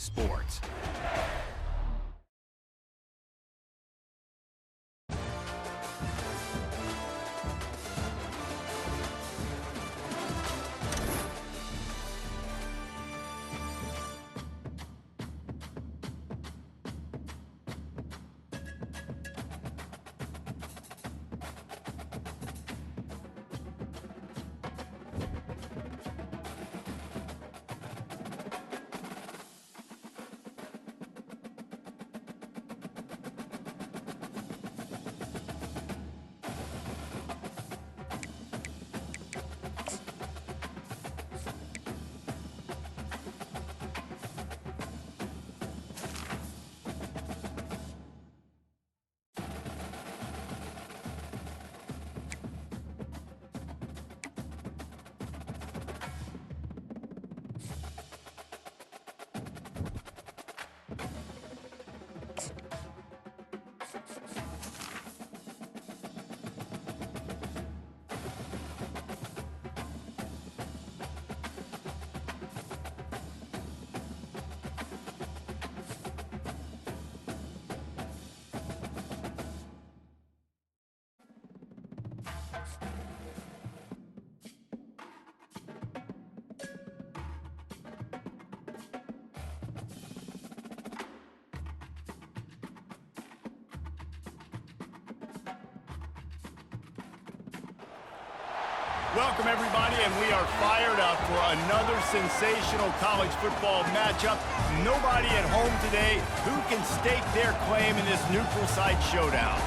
Sports. Welcome, everybody, and we are fired up for another sensational college football matchup. Nobody at home today who can stake their claim in this neutral site showdown.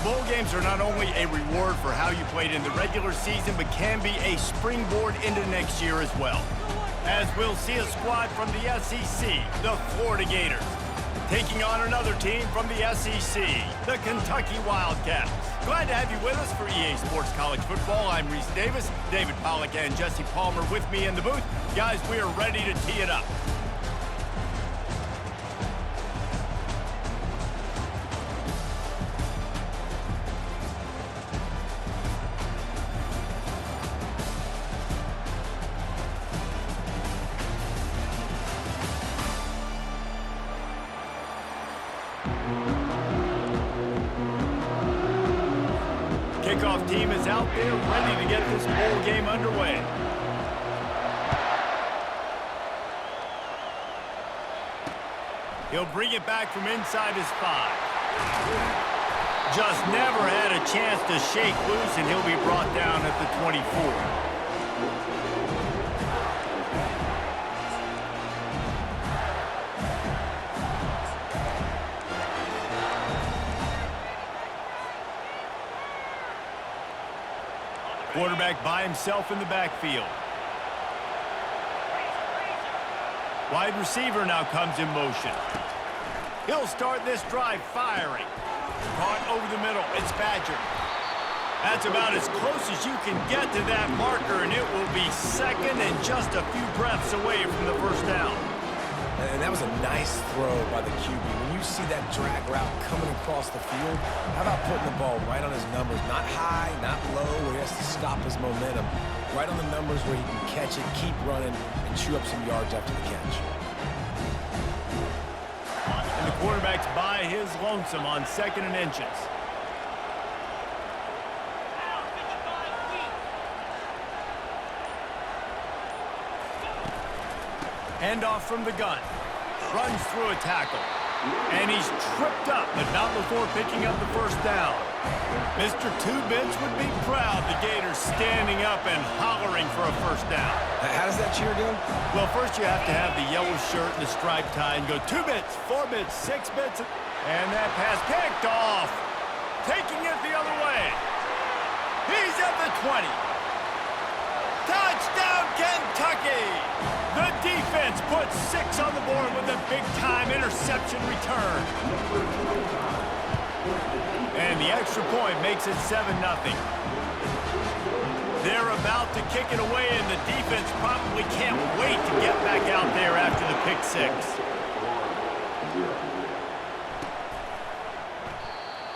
Bowl games are not only a reward for how you played in the regular season, but can be a springboard into next year as well. As we'll see a squad from the SEC, the Florida Gators, taking on another team from the SEC, the Kentucky Wildcats. Glad to have you with us for EA Sports College Football. I'm Reese Davis, David Pollack and Jesse Palmer with me in the booth. Guys, we are ready to tee it up. Kickoff team is out there ready to get this bowl game underway. He'll bring it back from inside his 5. Just never had a chance to shake loose, and he'll be brought down at the 24. Quarterback by himself in the backfield. Wide receiver now comes in motion. He'll start this drive firing. Caught over the middle. It's Badger. That's about as close as you can get to that marker, and it will be second and just a few breaths away from the first down. And that was a nice throw by the QB. When you see that drag route coming across the field, how about putting the ball right on his numbers? Not high, not low, where he has to stop his momentum. Right on the numbers where he can catch it, keep running, and chew up some yards after the catch. And the quarterback's by his lonesome on 2nd and inches. Handoff from the gun. Runs through a tackle. And he's tripped up, but not before picking up the first down. Mr. Two-Bits would be proud. The Gators standing up and hollering for a first down. How does that cheer go? Well, first you have to have the yellow shirt and the striped tie and go 2 bits, 4 bits, 6 bits. And that pass picked off. Taking it the other way. He's at the 20. Touchdown, Kentucky! The defense puts 6 on the board with a big-time interception return. And the extra point makes it 7-0. They're about to kick it away, and the defense probably can't wait to get back out there after the pick 6.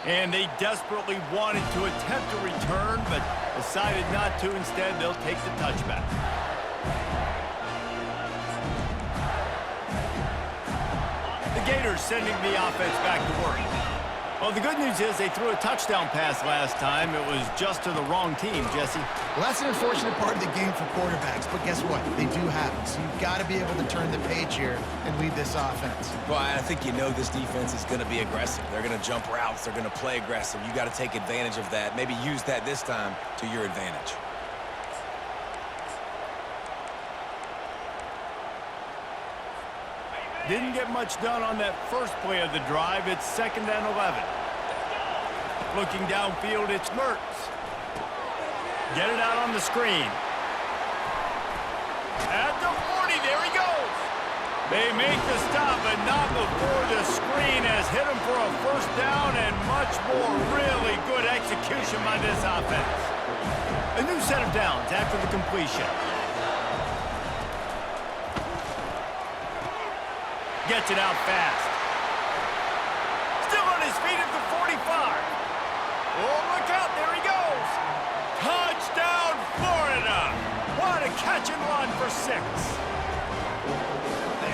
And they desperately wanted to attempt a return, but decided not to. Instead, they'll take the touchback. The Gators sending the offense back to work. Well, the good news is they threw a touchdown pass last time. It was just to the wrong team, Jesse. Well, that's an unfortunate part of the game for quarterbacks, but guess what? They do happen. So you've got to be able to turn the page here and lead this offense. Well, I think you know this defense is going to be aggressive. They're going to jump routes. They're going to play aggressive. You got to take advantage of that. Maybe use that this time to your advantage. Didn't get much done on that first play of the drive. It's 2nd and 11. Looking downfield, it's Mertz. Get it out on the screen. At the 40, there he goes. They make the stop, but not before the screen has hit him for a first down and much more. Really good execution by this offense. A new set of downs after the completion. Gets it out fast. Still on his feet at the 45. Oh, look out. There he goes. Touchdown, Florida. What a catch and run for 6.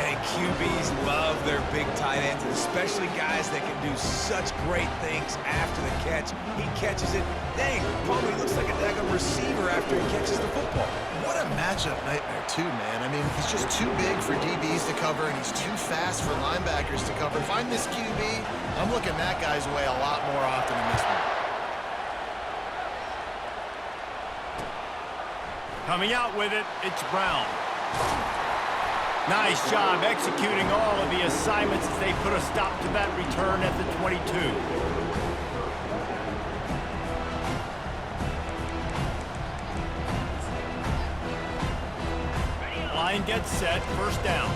And QBs love their big tight ends, especially guys that can do such great things after the catch. He catches it. Dang, probably looks like a daggone receiver after he catches the football. What a matchup nightmare, too, man. I mean, he's just too big for DBs to cover, and he's too fast for linebackers to cover. If I'm this QB, I'm looking that guy's way a lot more often than this one. Coming out with it, it's Brown. Nice job executing all of the assignments as they put a stop to that return at the 22. Line gets set, first down.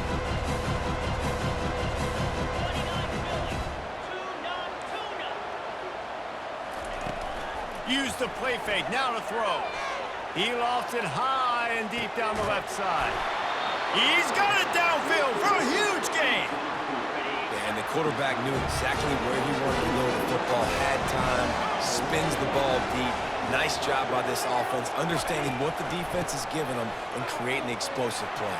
Use the play fake, now to throw. He lofts it high and deep down the left side. He's got it downfield for a huge gain. And the quarterback knew exactly where he wanted to go with the football, had time, spins the ball deep. Nice job by this offense, understanding what the defense is giving them and creating the explosive play.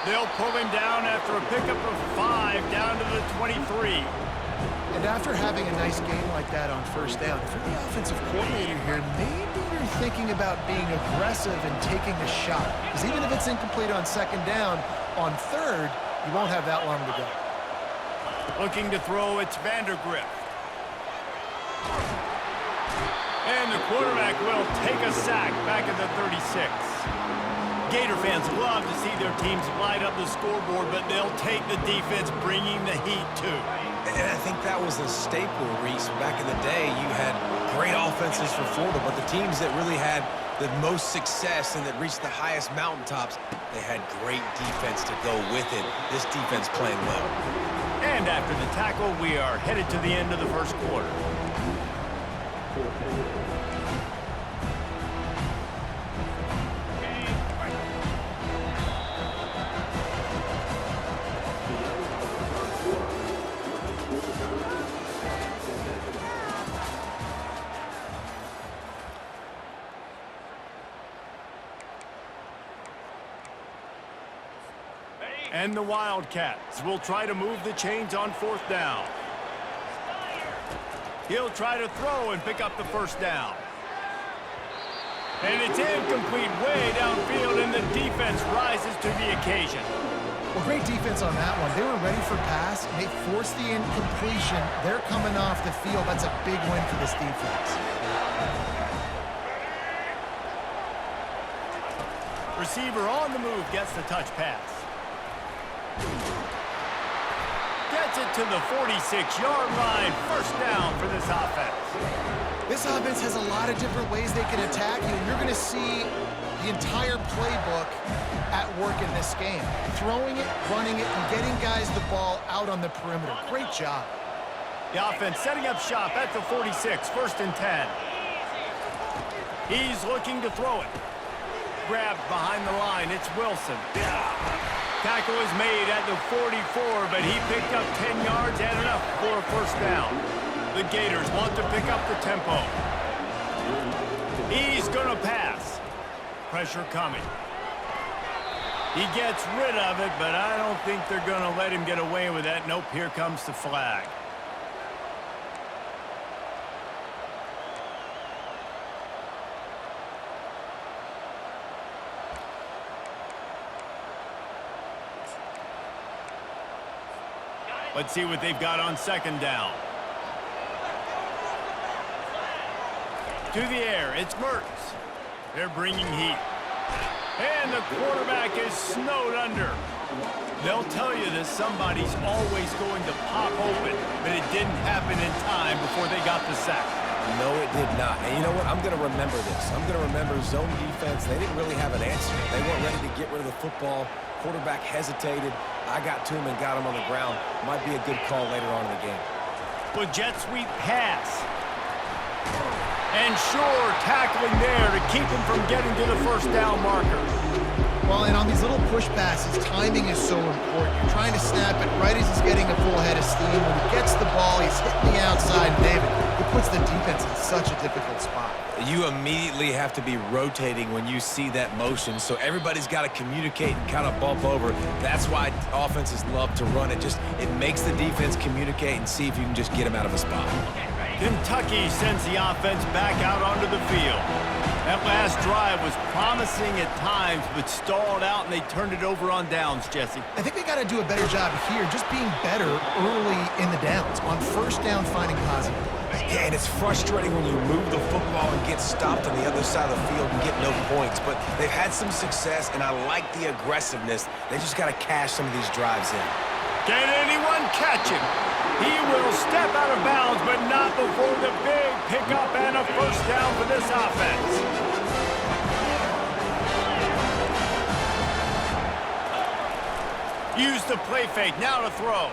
They'll pull him down after a pickup of 5 down to the 23. And after having a nice game like that on first down, if you're the offensive coordinator here, maybe you're thinking about being aggressive and taking a shot. Because even if it's incomplete on 2nd down, on 3rd, you won't have that long to go. Looking to throw, it's Vandergrift. And the quarterback will take a sack back at the 36. Gator fans love to see their teams light up the scoreboard, but they'll take the defense bringing the heat too. And I think that was a staple, Reese. Back in the day, you had great offenses for Florida, but the teams that really had the most success and that reached the highest mountaintops, they had great defense to go with it. This defense playing well. And after the tackle, we are headed to the end of the first quarter. And the Wildcats will try to move the chains on 4th down. He'll try to throw and pick up the first down. And it's incomplete way downfield, and the defense rises to the occasion. Well, great defense on that one. They were ready for pass, and they forced the incompletion. They're coming off the field. That's a big win for this defense. Receiver on the move gets the touch pass. Gets it to the 46-yard line. First down for this offense. This offense has a lot of different ways they can attack you, and you're going to see the entire playbook at work in this game. Throwing it, running it, and getting guys the ball out on the perimeter. Great job. The offense setting up shop at the 46, 1st and 10. He's looking to throw it. Grabbed behind the line, it's Wilson. Tackle is made at the 44, but he picked up 10 yards and enough for a first down. The Gators want to pick up the tempo. He's going to pass. Pressure coming. He gets rid of it, but I don't think they're going to let him get away with that. Nope, here comes the flag. Let's see what they've got on second down. To the air, it's Mertz. They're bringing heat. And the quarterback is snowed under. They'll tell you that somebody's always going to pop open, but it didn't happen in time before they got the sack. No, it did not. And you know what? I'm going to remember this. I'm going to remember zone defense. They didn't really have an answer. They weren't ready to get rid of the football. Quarterback hesitated. I got to him and got him on the ground. Might be a good call later on in the game. Well, jet sweep pass. And sure, tackling there to keep him from getting to the first down marker. Well, and on these little push passes, timing is so important. You're trying to snap it right as he's getting a full head of steam. When he gets the ball, he's hitting the outside. David, it puts the defense in such a difficult spot. You immediately have to be rotating when you see that motion, so everybody's got to communicate and kind of bump over. That's why offenses love to run it. It makes the defense communicate and see if you can just get him out of a spot. Kentucky sends the offense back out onto the field. That last drive was promising at times, but stalled out, and they turned it over on downs, Jesse. I think they got to do a better job here, just being better early in the downs. On first down, finding positive plays. Yeah, and it's frustrating when you move the football and get stopped on the other side of the field and get no points. But they've had some success, and I like the aggressiveness. They just got to cash some of these drives in. Can anyone catch him? He will step out of bounds, but not before the big pickup and a first down for this offense. Use the play fake, now to throw.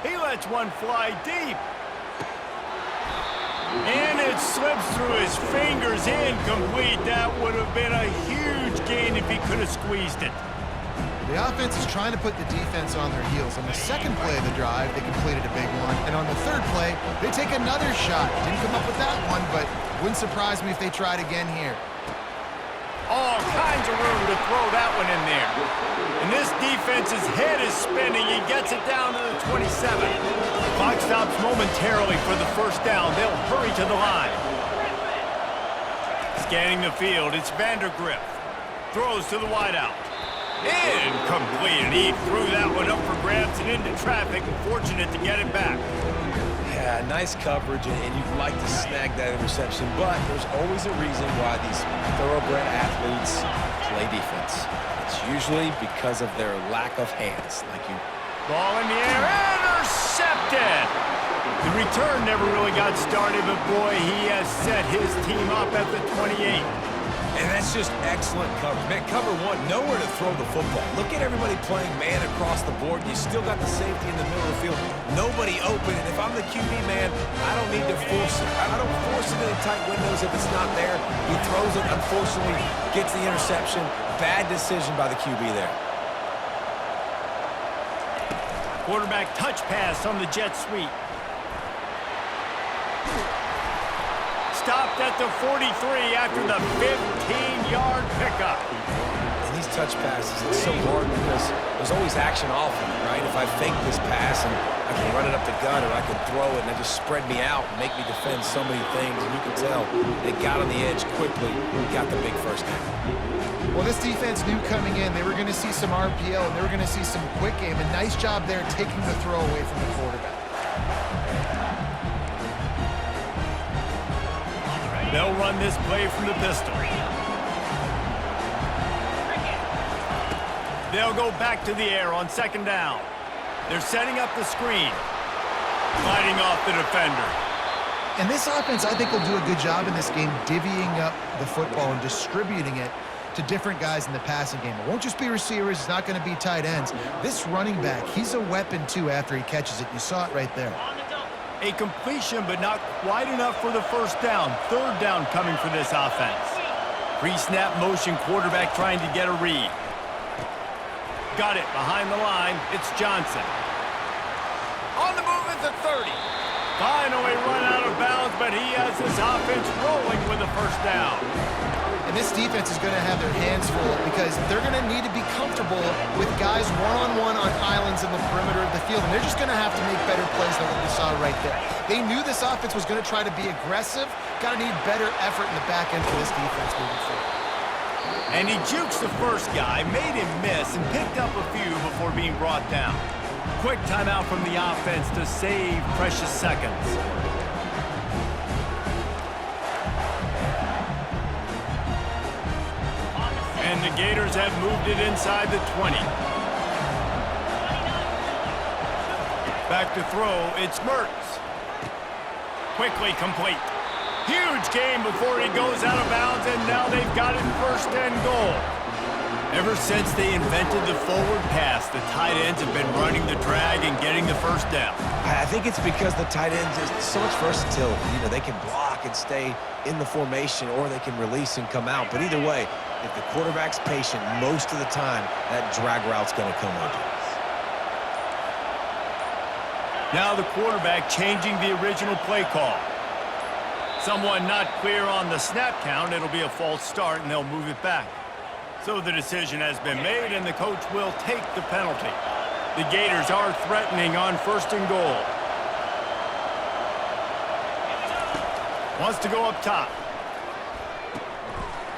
He lets one fly deep. And it slips through his fingers, incomplete. That would have been a huge gain if he could have squeezed it. The offense is trying to put the defense on their heels. On the second play of the drive, they completed a big one. And on the third play, they take another shot. Didn't come up with that one, but wouldn't surprise me if they tried again here. All kinds of room to throw that one in there. And this defense's head is spinning. He gets it down to the 27. Clock stops momentarily for the first down. They'll hurry to the line. Scanning the field, it's Vandergriff. Throws to the wideout. Incomplete, and he threw that one up for grabs and into traffic. Fortunate to get it back. Yeah, nice coverage, and you'd like to snag that interception, but there's always a reason why these thoroughbred athletes play defense. It's usually because of their lack of hands, like you. Ball in the air, intercepted! The return never really got started, but boy, he has set his team up at the 28. And that's just excellent coverage. Man, cover one, nowhere to throw the football. Look at everybody playing man across the board. You still got the safety in the middle of the field. Nobody open. And if I'm the QB, man, I don't need to force it. I don't force it into tight windows if it's not there. He throws it, unfortunately, gets the interception. Bad decision by the QB there. Quarterback touch pass on the jet sweep. Stopped at the 43 after the 15-yard pickup. And these touch passes, it's so hard because there's always action off of it, right? If I fake this pass and I can run it up the gut or I can throw it and they just spread me out and make me defend so many things. And you can tell they got on the edge quickly, got the big first down. Well, this defense knew coming in they were going to see some RPO and they were going to see some quick game. A nice job there taking the throw away from the quarterback. They'll run this play from the pistol. They'll go back to the air on second down. They're setting up the screen. Fighting off the defender. And this offense, I think, will do a good job in this game divvying up the football and distributing it to different guys in the passing game. It won't just be receivers. It's not going to be tight ends. This running back, he's a weapon, too, after he catches it. You saw it right there. A completion, but not quite enough for the first down. Third down coming for this offense. Pre-snap motion, quarterback trying to get a read. Got it behind the line. It's Johnson. On the move at the 30. Finally run out of bounds, but he has his offense rolling with the first down. And this defense is going to have their hands full because they're going to need to be comfortable with guys one-on-one on islands in the perimeter of the field, and they're just going to have to make better plays than what we saw right there. They knew this offense was going to try to be aggressive. Got to need better effort in the back end for this defense moving forward. And he jukes the first guy, made him miss, and picked up a few before being brought down. Quick timeout from the offense to save precious seconds. And the Gators have moved it inside the 20. Back to throw, it's Mertz. Quickly complete. Huge gain before he goes out of bounds, and now they've got it first and goal. Ever since they invented the forward pass, the tight ends have been running the drag and getting the first down. I think it's because the tight ends is so much versatility. You know, they can block and stay in the formation, or they can release and come out. But either way, if the quarterback's patient most of the time, that drag route's going to come open. Now the quarterback changing the original play call. Someone not clear on the snap count. It'll be a false start, and they'll move it back. So the decision has been made, and the coach will take the penalty. The Gators are threatening on first and goal. Wants to go up top.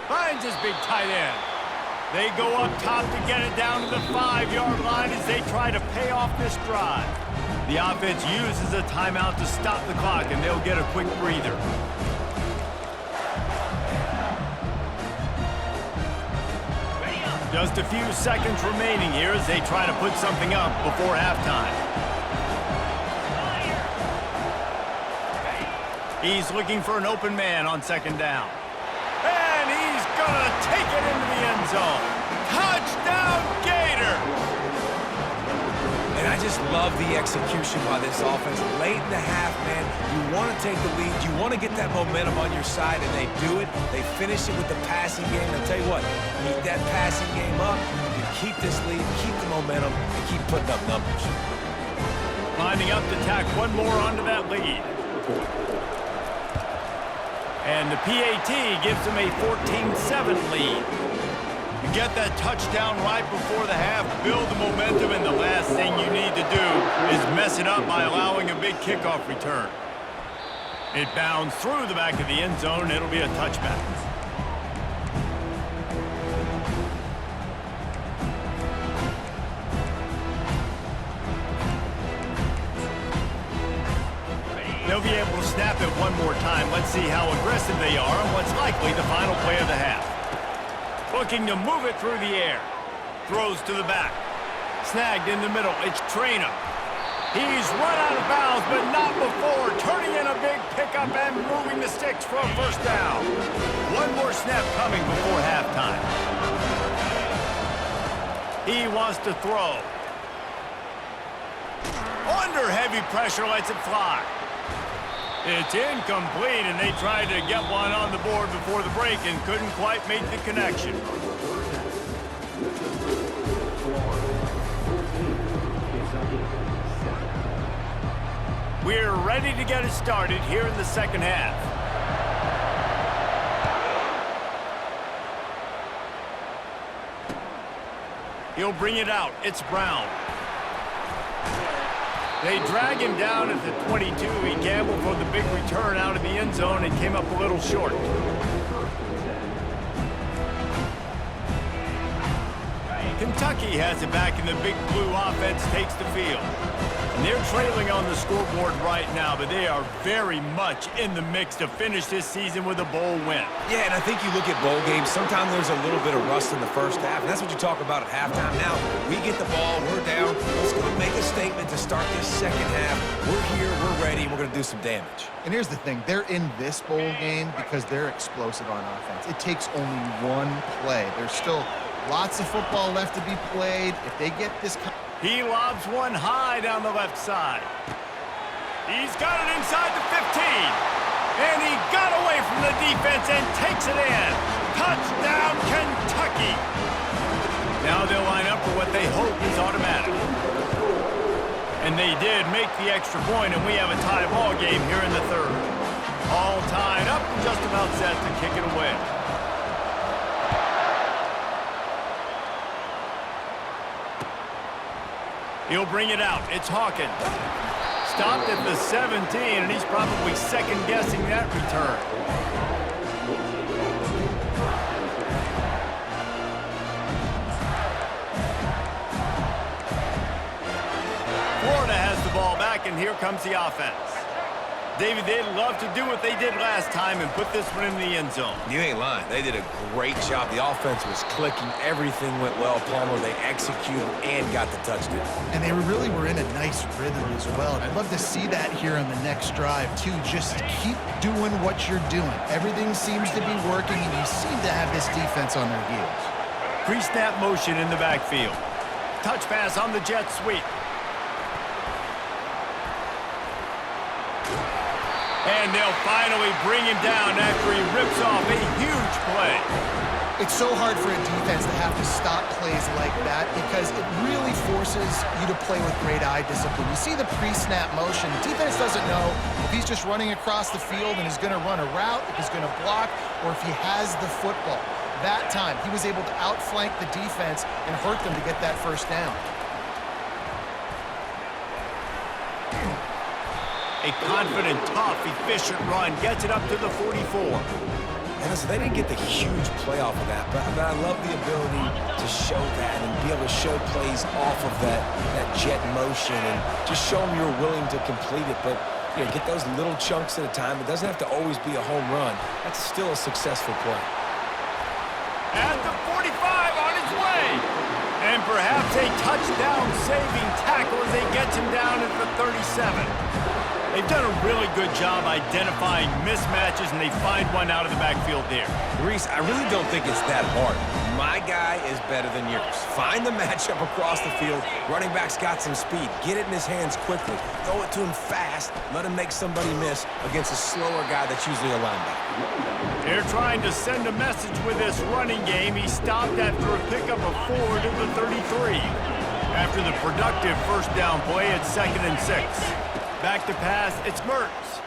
Finds his big tight end. They go up top to get it down to the 5-yard line as they try to pay off this drive. The offense uses a timeout to stop the clock, and they'll get a quick breather. Just a few seconds remaining here as they try to put something up before halftime. He's looking for an open man on second down. And he's going to take it into the end zone. Touchdown, Gators! And I just love the execution by this offense. Late in the half, man, you want to take the lead. You want to get that momentum on your side, and they do it. They finish it with the passing game. I'll tell you what, keep that passing game up. You can keep this lead, keep the momentum, and keep putting up numbers. Lining up to tack one more onto that lead. And the PAT gives them a 14-7 lead. You get that touchdown right before the half, build the momentum, and the last thing you need to do is mess it up by allowing a big kickoff return. It bounds through the back of the end zone, and it'll be a touchback. They'll be able to snap it one more time. Let's see how aggressive they are on what's likely the final play of the half. Looking to move it through the air. Throws to the back. Snagged in the middle. It's Traynor. He's run out of bounds, but not before. Turning in a big pickup and moving the sticks for a first down. One more snap coming before halftime. He wants to throw. Under heavy pressure, lets it fly. It's incomplete, and they tried to get one on the board before the break and couldn't quite make the connection. We're ready to get it started here in the second half. He'll bring it out. It's Brown. They drag him down at the 22. He gambled for the big return out of the end zone and came up a little short. Kentucky has it back, and the big blue offense takes the field. And they're trailing on the scoreboard right now, but they are very much in the mix to finish this season with a bowl win. Yeah, and I think you look at bowl games, sometimes there's a little bit of rust in the first half, and that's what you talk about at halftime. Now, we get the ball, we're down, let's go make a statement to start this second half. We're here, we're ready, and we're going to do some damage. And here's the thing. They're in this bowl game because they're explosive on offense. It takes only one play. There's still lots of football left to be played. If they get this... He lobs one high down the left side. He's got it inside the 15. And he got away from the defense and takes it in. Touchdown, Kentucky. Now they'll line up for what they hope is automatic. And they did make the extra point, and we have a tie ball game here in the third. All tied up and just about set to kick it away. He'll bring it out. It's Hawkins. Stopped at the 17, and he's probably second-guessing that return. Florida has the ball back, and here comes the offense. David, they'd love to do what they did last time and put this one in the end zone. You ain't lying. They did a great job. The offense was clicking. Everything went well, Palmer. They executed and got the touchdown. And they really were in a nice rhythm as well. And I'd love to see that here on the next drive, too. Just keep doing what you're doing. Everything seems to be working, and you seem to have this defense on their heels. Pre-snap motion in the backfield. Touch pass on the jet sweep. And they'll finally bring him down after he rips off a huge play. It's so hard for a defense to have to stop plays like that because it really forces you to play with great eye discipline. You see the pre-snap motion. Defense doesn't know if he's just running across the field and is going to run a route, if he's going to block, or if he has the football. That time, he was able to outflank the defense and hurt them to get that first down. A confident, tough, efficient run gets it up to the 44. And listen, they didn't get the huge play off of that, but I love the ability to show that and be able to show plays off of that jet motion and just show them you're willing to complete it. But you know, get those little chunks at a time. It doesn't have to always be a home run. That's still a successful play. At the 45 on his way. And perhaps a touchdown-saving tackle as they get him down at the 37. They've done a really good job identifying mismatches, and they find one out of the backfield there. Reese, I really don't think it's that hard. My guy is better than yours. Find the matchup across the field. Running back's got some speed. Get it in his hands quickly. Throw it to him fast. Let him make somebody miss against a slower guy that's usually a linebacker. They're trying to send a message with this running game. He stopped after a pickup of 4 to the 33. After the productive first down play, it's 2nd and 6. Back to pass, it's Mertz.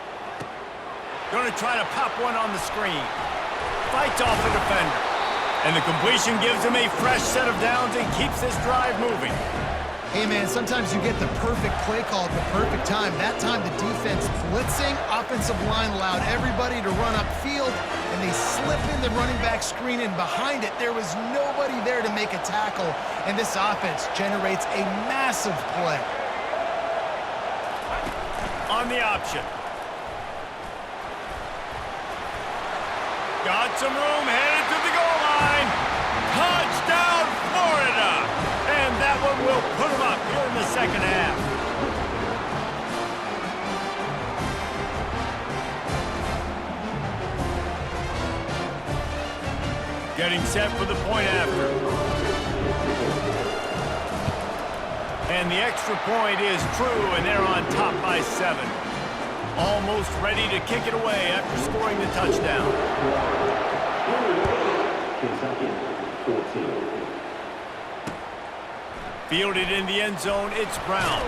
Going to try to pop one on the screen. Fights off the defender. And the completion gives him a fresh set of downs and keeps this drive moving. Hey, man, sometimes you get the perfect play call at the perfect time. That time the defense blitzing, offensive line allowed everybody to run upfield, and they slip in the running back screen, and behind it there was nobody there to make a tackle, and this offense generates a massive play. On the option. Got some room, headed to the goal line. Touchdown, Florida! And that one will put them up here in the second half. Getting set for the point after. And the extra point is true, and they're on top by 7. Almost ready to kick it away after scoring the touchdown. Kentucky, 14. Fielded in the end zone, it's Brown.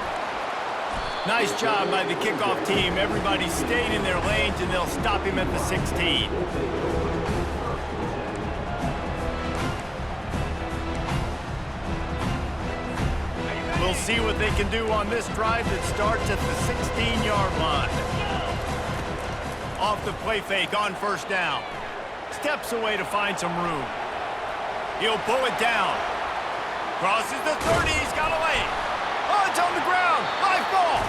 Nice job by the kickoff team. Everybody stayed in their lanes, and they'll stop him at the 16. We'll see what they can do on this drive that starts at the 16-yard line. Off the play fake on first down. Steps away to find some room. He'll pull it down. Crosses the 30, he's got away. Oh, it's on the ground, live ball.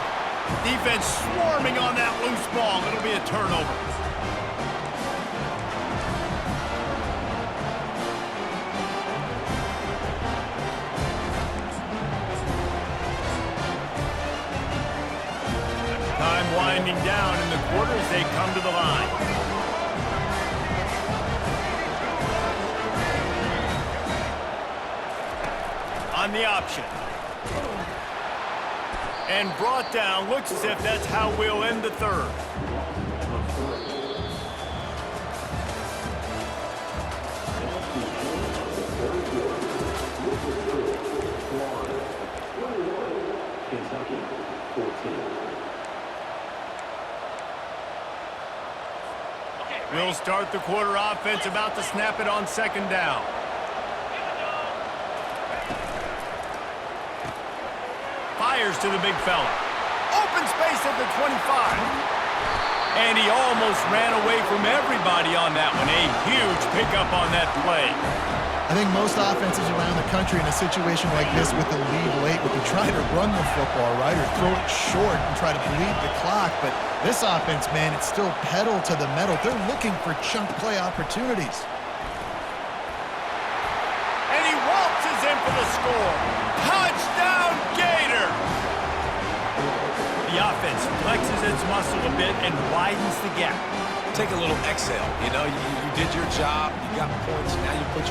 Defense swarming on that loose ball. It'll be a turnover. Time winding down in the quarter as they come to the line. On the option. And brought down. Looks as if that's how we'll end the third. Kentucky, 14. We'll start the quarter offense, about to snap it on second down. Fires to the big fella. Open space at the 25. And he almost ran away from everybody on that one. A huge pickup on that play. I think most offenses around the country in a situation like this with the lead late would be trying to run the football, right, or throw it short and try to bleed the clock. But this offense, man, it's still pedal to the metal. They're looking for chunk play opportunities. And he waltzes in for the score. Touchdown, Gator! The offense flexes its muscle a bit and widens the gap. Take a little exhale. You know, you did your job. You got points. Now you put your